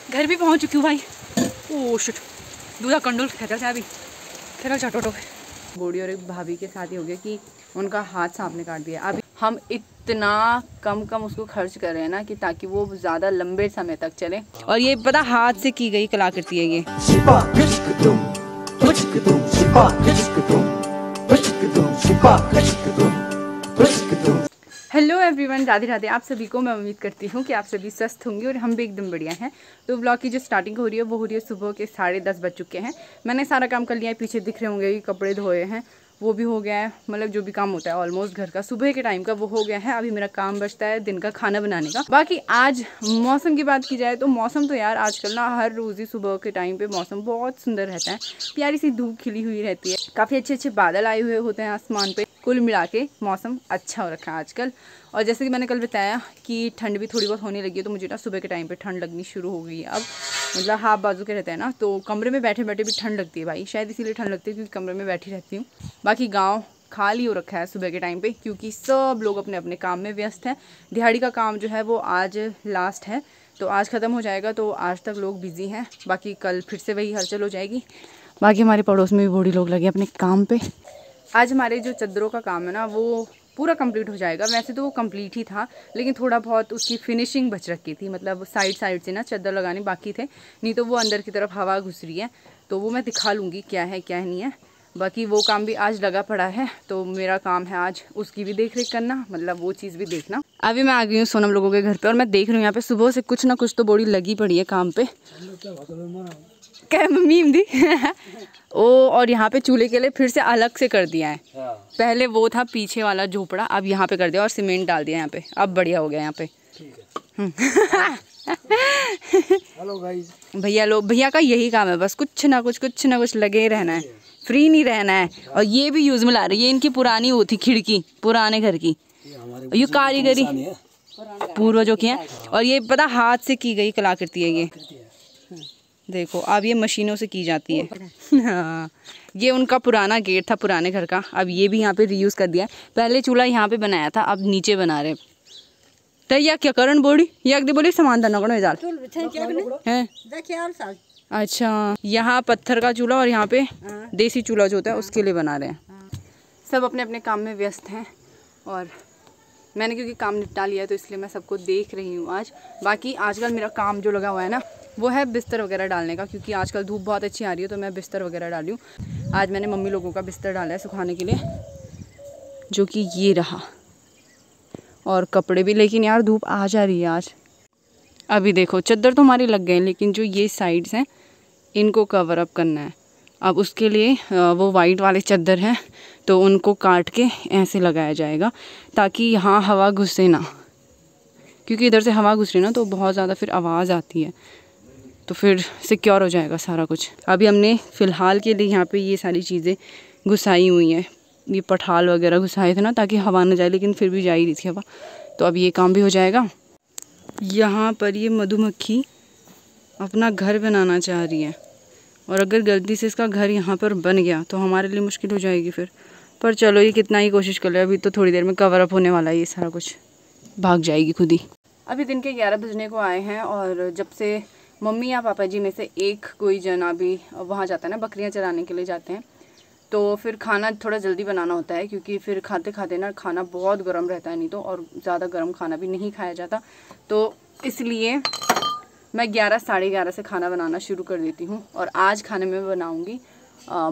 घर भी पहुंच चुकी हूँ भाई। ओह शिट, दूल्हा कंडोल खेचा से अभी खेला चटोटो। बूढ़ी और एक भाभी के साथ ही हो गया कि उनका हाथ सांप ने काट दिया। अभी हम इतना कम उसको खर्च कर रहे हैं ना कि ताकि वो ज़्यादा लंबे समय तक चले। और ये पता हाथ से की गई कलाकृति है ये। हेलो एवरीवन, राधे राधे आप सभी को। मैं उम्मीद करती हूँ कि आप सभी स्वस्थ होंगे और हम भी एकदम बढ़िया हैं। तो व्लॉग की जो स्टार्टिंग हो रही है वो हो रही है सुबह के 10:30 बज चुके हैं। मैंने सारा काम कर लिया है, पीछे दिख रहे होंगे कि कपड़े धोए हैं, वो भी हो गया है। मतलब जो भी काम होता है ऑलमोस्ट घर का सुबह के टाइम का वो हो गया है। अभी मेरा काम बचता है दिन का खाना बनाने का। बाकी आज मौसम की बात की जाए तो मौसम तो यार आजकल ना हर रोज़ ही सुबह के टाइम पे मौसम बहुत सुंदर रहता है। प्यारी सी धूप खिली हुई रहती है, काफ़ी अच्छे अच्छे बादल आए हुए होते हैं आसमान पे। कुल मिला के मौसम अच्छा हो रखा है आजकल। और जैसे कि मैंने कल बताया कि ठंड भी थोड़ी बहुत होने लगी है, तो मुझे ना सुबह के टाइम पे ठंड लगनी शुरू हो गई है अब। मतलब हाफ बाजू के रहते हैं ना, तो कमरे में बैठे बैठे भी ठंड लगती है भाई। शायद इसीलिए ठंड लगती है क्योंकि कमरे में बैठी रहती हूँ। बाकी गाँव खाली हो रखा है सुबह के टाइम पे क्योंकि सब लोग अपने अपने काम में व्यस्त हैं। दिहाड़ी का काम जो है वो आज लास्ट है, तो आज ख़त्म हो जाएगा, तो आज तक लोग बिज़ी हैं। बाकी कल फिर से वही हलचल हो जाएगी। बाकी हमारे पड़ोस में भी बूढ़ी लोग लगे अपने काम पे। आज हमारे जो चद्दरों का काम है ना वो पूरा कंप्लीट हो जाएगा। वैसे तो वो कंप्लीट ही था, लेकिन थोड़ा बहुत उसकी फिनिशिंग बच रखी थी। मतलब साइड साइड से ना चद्दर लगाने बाकी थे, नहीं तो वो अंदर की तरफ हवा घुस रही है, तो वो मैं दिखा लूँगी क्या है क्या नहीं है। बाकी वो काम भी आज लगा पड़ा है, तो मेरा काम है आज उसकी भी देख रेख करना, मतलब वो चीज़ भी देखना। अभी मैं आ गई हूँ सोनम लोगों के घर पे और मैं देख रही हूँ यहाँ पे सुबह से कुछ ना कुछ तो बड़ी लगी पड़ी है काम पे। क्या मम्मी दी ओ, और यहाँ पे चूल्हे के लिए फिर से अलग से कर दिया है। पहले वो था पीछे वाला झोपड़ा, अब यहाँ पे कर दिया और सीमेंट डाल दिया यहाँ पे। अब बढ़िया हो गया यहाँ पे। Hello guys. भैया लोग, भैया का यही काम है, बस कुछ ना कुछ लगे ही रहना है, फ्री नहीं रहना है। और ये भी यूज में ला रही है, इनकी पुरानी वो थी खिड़की पुराने घर की, ये कारीगरी पूर्वजों की है। और ये पता हाथ से की गई कलाकृति है ये। देखो अब ये मशीनों से की जाती है। हाँ, ये उनका पुराना गेट था पुराने घर का, अब ये भी यहाँ पे रीयूज कर दिया है। पहले चूल्हा यहाँ पे बनाया था, अब नीचे बना रहे। तो या क्या करण बोली या बोली सामान था नगण है। अच्छा, यहाँ पत्थर का चूल्हा और यहाँ पे देसी चूल्हा जो होता है उसके लिए बना रहे हैं। सब अपने अपने काम में व्यस्त हैं और मैंने क्योंकि काम निपटा लिया है तो इसलिए मैं सबको देख रही हूँ आज। बाकी आजकल मेरा काम जो लगा हुआ है ना वो है बिस्तर वगैरह डालने का, क्योंकि आजकल धूप बहुत अच्छी आ रही है, तो मैं बिस्तर वगैरह डाली हूँ। आज मैंने मम्मी लोगों का बिस्तर डाला है सुखाने के लिए, जो कि ये रहा। और कपड़े भी, लेकिन यार धूप आ जा रही है आज। अभी देखो चद्दर तो हमारी लग गए, लेकिन जो ये साइड्स हैं इनको कवर अप करना है। अब उसके लिए वो वाइट वाले चद्दर हैं तो उनको काट के ऐसे लगाया जाएगा ताकि यहाँ हवा घुसे ना, क्योंकि इधर से हवा घुस रही ना तो बहुत ज़्यादा फिर आवाज़ आती है, तो फिर सिक्योर हो जाएगा सारा कुछ। अभी हमने फ़िलहाल के लिए यहाँ पे ये सारी चीज़ें घुसाई हुई हैं, ये पठाल वगैरह घुसाए थे ना ताकि हवा ना जाए, लेकिन फिर भी जा ही रही थी हवा, तो अब ये काम भी हो जाएगा। यहाँ पर ये मधुमक्खी अपना घर बनाना चाह रही है, और अगर गलती से इसका घर यहाँ पर बन गया तो हमारे लिए मुश्किल हो जाएगी फिर। पर चलो ये कितना ही कोशिश कर ले, अभी तो थोड़ी देर में कवर अप होने वाला है, ये सारा कुछ भाग जाएगी खुद ही। अभी दिन के 11 बजने को आए हैं, और जब से मम्मी या पापा जी में से एक कोई जना भी वहाँ जाता है ना, बकरियाँ चराने के लिए जाते हैं, तो फिर खाना थोड़ा जल्दी बनाना होता है, क्योंकि फिर खाते खाते ना खाना बहुत गर्म रहता है, नहीं तो, और ज़्यादा गर्म खाना भी नहीं खाया जाता, तो इसलिए मैं 11 साढ़े 11 से खाना बनाना शुरू कर देती हूँ। और आज खाने में बनाऊँगी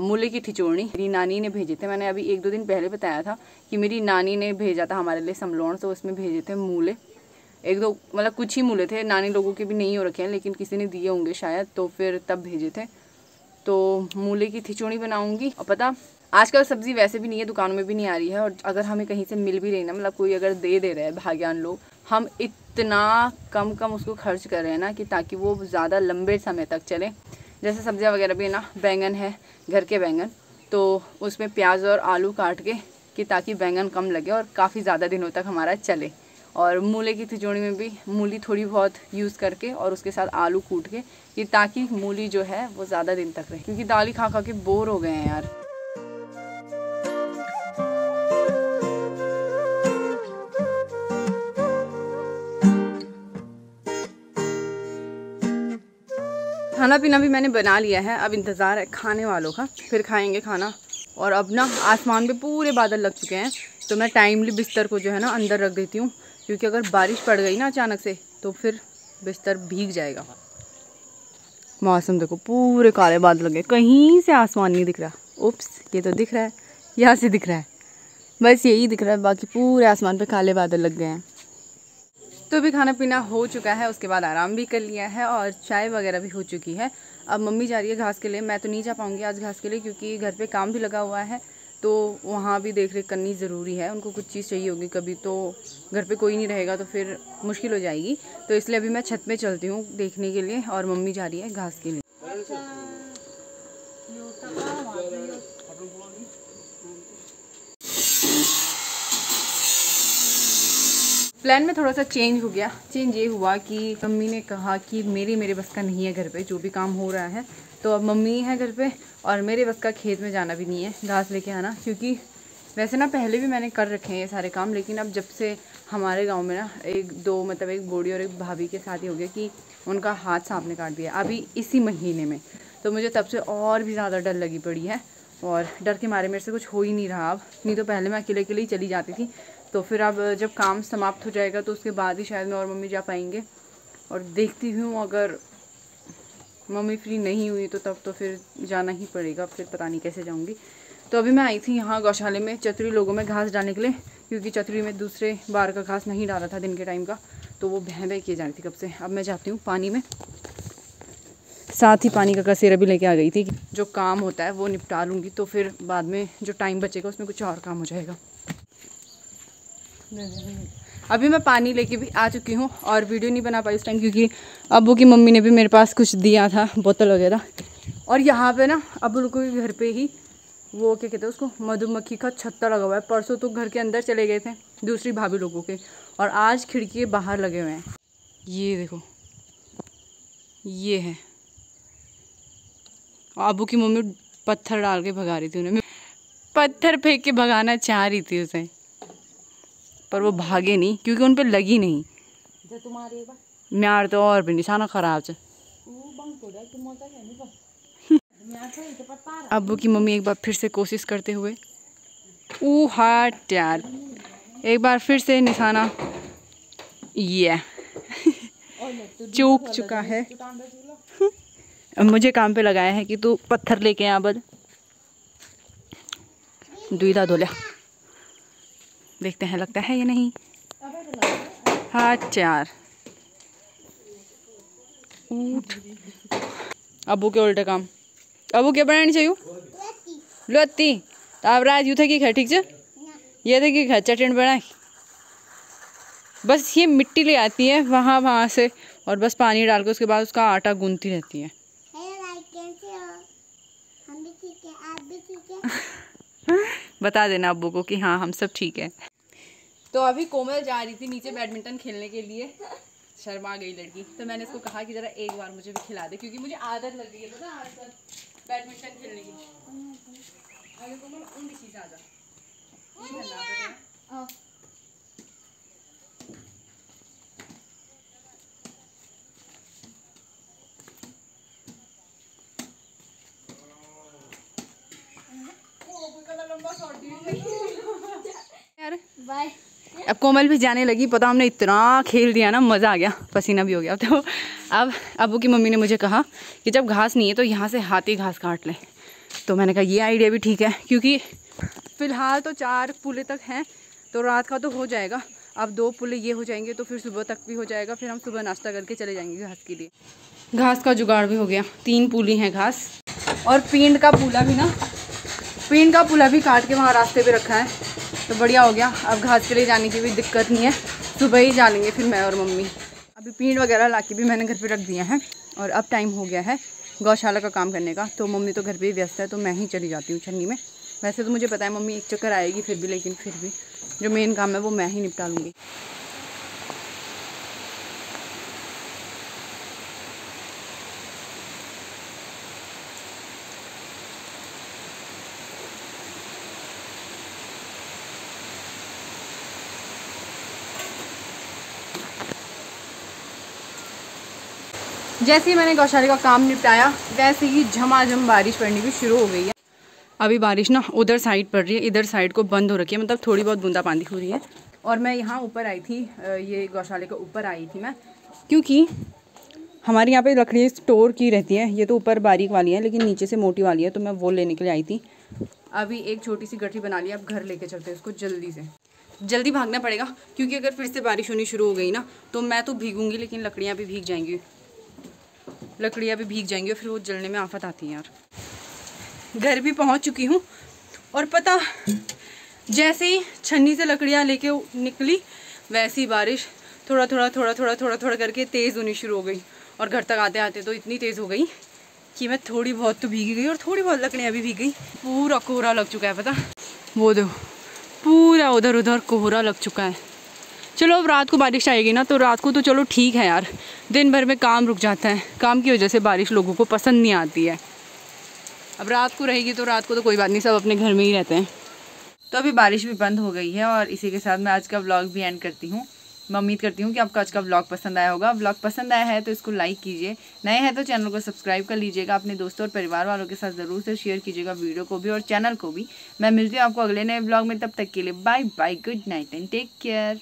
मूले की ठिचोड़ी। मेरी नानी ने भेजे थे, मैंने अभी 1-2 दिन पहले बताया था कि मेरी नानी ने भेजा था हमारे लिए समलोण, तो उसमें भेजे थे मूले। 1-2 मतलब कुछ ही मूले थे, नानी लोगों के भी नहीं हो रखे हैं, लेकिन किसी ने दिए होंगे शायद, तो फिर तब भेजे थे। तो मूले की खिचड़ी बनाऊंगी। और पता आजकल सब्ज़ी वैसे भी नहीं है, दुकानों में भी नहीं आ रही है, और अगर हमें कहीं से मिल भी रही ना, मतलब कोई अगर दे रहा है भाग्यान लोग, हम इतना कम उसको खर्च कर रहे हैं ना कि ताकि वो ज़्यादा लंबे समय तक चले। जैसे सब्जियां वगैरह भी है ना, बैंगन है घर के बैंगन, तो उसमें प्याज और आलू काट के कि ताकि बैंगन कम लगे और काफ़ी ज़्यादा दिनों तक हमारा चले। और मूले की खिचड़ी में भी मूली थोड़ी बहुत यूज़ करके और उसके साथ आलू कूट के, कि ताकि मूली जो है वो ज़्यादा दिन तक रहे, क्योंकि दाल ही खा खा के बोर हो गए हैं यार। खाना पीना भी मैंने बना लिया है, अब इंतज़ार है खाने वालों का, फिर खाएंगे खाना। और अब ना आसमान पे पूरे बादल लग चुके हैं, तो मैं टाइमली बिस्तर को जो है ना अंदर रख देती हूँ, क्योंकि अगर बारिश पड़ गई ना अचानक से तो फिर बिस्तर भीग जाएगा। मौसम देखो, पूरे काले बादल लगे, कहीं से आसमान नहीं दिख रहा। उप्स, ये तो दिख रहा है, यहाँ से दिख रहा है, बस यही दिख रहा है, बाकी पूरे आसमान पे काले बादल लग गए हैं। तो भी खाना पीना हो चुका है, उसके बाद आराम भी कर लिया है और चाय वगैरह भी हो चुकी है। अब मम्मी जा रही है घास के लिए, मैं तो नहीं जा पाऊँगी आज घास के लिए, क्योंकि घर पे काम भी लगा हुआ है, तो वहाँ भी देख रेख करनी ज़रूरी है। उनको कुछ चीज़ चाहिए होगी कभी, तो घर पे कोई नहीं रहेगा तो फिर मुश्किल हो जाएगी, तो इसलिए अभी मैं छत पे चलती हूँ देखने के लिए, और मम्मी जा रही है घास के लिए। प्लान में थोड़ा सा चेंज हो गया। चेंज ये हुआ कि मम्मी ने कहा कि मेरे बस का नहीं है घर पे जो भी काम हो रहा है, तो अब मम्मी है घर पे, और मेरे बस का खेत में जाना भी नहीं है घास लेके आना, क्योंकि वैसे ना पहले भी मैंने कर रखे हैं ये सारे काम, लेकिन अब जब से हमारे गांव में ना एक बूढ़ी और एक भाभी के साथ ही हो गया कि उनका हाथ सांप ने काट दिया अभी इसी महीने में, तो मुझे तब से और भी ज़्यादा डर लगी पड़ी है, और डर के मारे मेरे से कुछ हो ही नहीं रहा अब। नहीं तो पहले मैं अकेले ही चली जाती थी, तो फिर अब जब काम समाप्त हो जाएगा तो उसके बाद ही शायद मैं और मम्मी जा पाएंगे। और देखती हूँ अगर मम्मी फ्री नहीं हुई तो तब तो फिर जाना ही पड़ेगा, फिर पता नहीं कैसे जाऊँगी। तो अभी मैं आई थी यहाँ गौशाले में चतुरी लोगों में घास डालने के लिए, क्योंकि चतुरी में दूसरे बार का घास नहीं डाला था दिन के टाइम का, तो वो बह बह किए जा रही थी कब से। अब मैं जाती हूँ पानी में, साथ ही पानी का कसेरा भी लेके आ गई थी, जो काम होता है वो निपटा लूँगी, तो फिर बाद में जो टाइम बचेगा उसमें कुछ और काम हो जाएगा। अभी मैं पानी लेके भी आ चुकी हूँ, और वीडियो नहीं बना पाई उस टाइम, क्योंकि अब्बू की मम्मी ने भी मेरे पास कुछ दिया था, बोतल वगैरह। और यहाँ पे ना अब्बू लोगों के घर पे ही वो क्या कहते हैं उसको, मधुमक्खी का छत्ता लगा हुआ है। परसों तो घर के अंदर चले गए थे दूसरी भाभी लोगों के, और आज खिड़की के बाहर लगे हुए हैं। ये देखो, ये है। अब्बू की मम्मी पत्थर डाल के भगा रही थी उन्हें, पत्थर फेंक के भगाना चाह रही थी उसे, पर वो भागे नहीं क्योंकि उन पे लगी नहीं। म्यार तो और भी निशाना खराब है। अब्बू की मम्मी एक बार फिर से कोशिश करते हुए, हाट यार, एक बार फिर से निशाना ये चूक चुका है। अब मुझे काम पे लगाया है कि तू पत्थर लेके आ, बद दुईदा धोलिया, देखते हैं लगता है या नहीं। हाँ चार उठ, अबू के उल्टे काम। अबू क्या बनानी चाहिए लोती, तो अब रात यू थे कि खा, ठीक है ये थे कि खा चटन बनाए, बस ये मिट्टी ले आती है वहाँ से, और बस पानी डाल के उसके बाद उसका आटा गूंथती रहती है। बता देना अब्बू को कि हाँ हम सब ठीक है। तो अभी कोमल जा रही थी नीचे बैडमिंटन खेलने के लिए, शर्मा गई लड़की, तो मैंने इसको कहा कि ज़रा एक बार मुझे भी खिला दे, क्योंकि मुझे आदत लग गई है पता आजकल बैडमिंटन खेलने की। अरे कोमल उन चीज़ आ जा, यार बाय। अब कोमल भी जाने लगी, पता हमने इतना खेल दिया ना, मज़ा आ गया, पसीना भी हो गया। तो अब अब्बू की मम्मी ने मुझे कहा कि जब घास नहीं है तो यहाँ से हाथी घास काट ले, तो मैंने कहा ये आइडिया भी ठीक है, क्योंकि फ़िलहाल तो 4 पुले तक हैं, तो रात का तो हो जाएगा। अब 2 पुले ये हो जाएंगे तो फिर सुबह तक भी हो जाएगा, फिर हम सुबह नाश्ता करके चले जाएंगे घास के लिए। घास का जुगाड़ भी हो गया, 3 पुली हैं घास, और पींड का पुला भी काट के वहाँ रास्ते पे रखा है, तो बढ़िया हो गया। अब घास के लिए जाने की भी दिक्कत नहीं है, सुबह ही जा लेंगे फिर मैं और मम्मी। अभी पींड वगैरह ला के भी मैंने घर पे रख दिया है, और अब टाइम हो गया है गौशाला का काम करने का, तो मम्मी तो घर पे ही व्यस्त है, तो मैं ही चली जाती हूँ छन्नी में। वैसे तो मुझे पता है मम्मी एक चक्कर आएगी फिर भी, लेकिन फिर भी जो मेन काम है वो मैं ही निपटा लूँगी। जैसे ही मैंने गौशाले का काम निपटाया वैसे ही झमाझम बारिश पड़नी भी शुरू हो गई है। अभी बारिश ना उधर साइड पड़ रही है, इधर साइड को बंद हो रखी है, मतलब थोड़ी बहुत बूंदाबांदी हो रही है। और मैं यहाँ ऊपर आई थी, ये गौशाले के ऊपर आई थी मैं, क्योंकि हमारे यहाँ पे लकड़ी स्टोर की रहती है। ये तो ऊपर बारीक वाली है लेकिन नीचे से मोटी वाली है, तो मैं वो लेने के लिए आई थी। अभी एक छोटी सी गठरी बना ली, अब घर लेके चलते हैं इसको। जल्दी भागना पड़ेगा क्योंकि अगर फिर से बारिश होनी शुरू हो गई ना तो मैं तो भीगूंगी, लेकिन लकड़ियाँ भी भीग जाएंगी और फिर वो जलने में आफत आती है यार। घर भी पहुँच चुकी हूँ और पता जैसे ही छन्नी से लकड़ियाँ लेके निकली वैसे ही बारिश थोड़ा थोड़ा करके तेज़ होनी शुरू हो गई। और घर तक आते आते तो इतनी तेज़ हो गई कि मैं थोड़ी बहुत तो भीगी गई और थोड़ी बहुत लकड़ियाँ भी भीग गई। पूरा कोहरा लग चुका है, पता वो दो पूरा उधर कोहरा लग चुका है। चलो अब रात को बारिश आएगी ना तो रात को तो चलो ठीक है यार, दिन भर में काम रुक जाता है। काम की वजह से बारिश लोगों को पसंद नहीं आती है। अब रात को रहेगी तो रात को तो कोई बात नहीं, सब अपने घर में ही रहते हैं। तो अभी बारिश भी बंद हो गई है और इसी के साथ मैं आज का व्लॉग भी एंड करती हूँ। मैं उम्मीद करती हूँ कि आपको आज का व्लॉग पसंद आया होगा। व्लॉग पसंद आया है तो इसको लाइक कीजिए, नए हैं तो चैनल को सब्सक्राइब कर लीजिएगा, अपने दोस्तों और परिवार वालों के साथ ज़रूर से शेयर कीजिएगा वीडियो को भी और चैनल को भी। मैं मिलती हूँ आपको अगले नए व्लॉग में, तब तक के लिए bye bye, good night and take care.